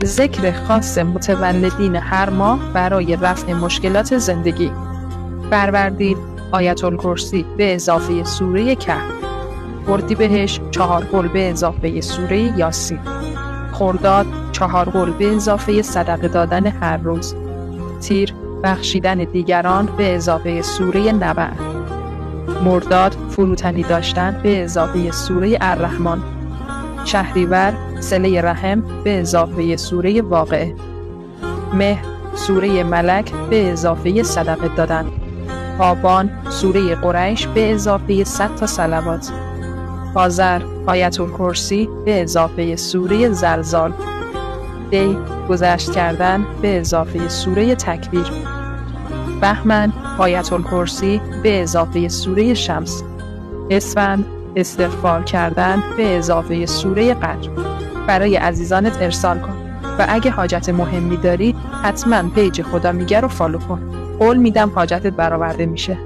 ذکر خاص متولدین هر ماه برای رفع مشکلات زندگی. فروردین آیت الکرسی به اضافه سوره کهف. اردیبهشت 4 قل به اضافه سوره یاسین. خرداد 4 قل به اضافه صدقه دادن هر روز. تیر بخشیدن دیگران به اضافه سوره نبع. مرداد فروتنی داشتن به اضافه سوره الرحمن. شهریور صله رحم به اضافه سوره واقعه. مهر سوره ملک به اضافه صدقه دادن. آبان سوره قریش به اضافه 100 تا صلوات. آذر آیت الکرسی به اضافه سوره زلزال. دی گذشت کردن به اضافه سوره تکویر. بهمن آیت الکرسی به اضافه سوره شمس. اسفند استغفار کردن به اضافه سوره قدر. برای عزیزانت ارسال کن و اگه حاجت مهمی داری حتما پیج خدا میگه رو فالو کن. قول میدم حاجتت برآورده میشه.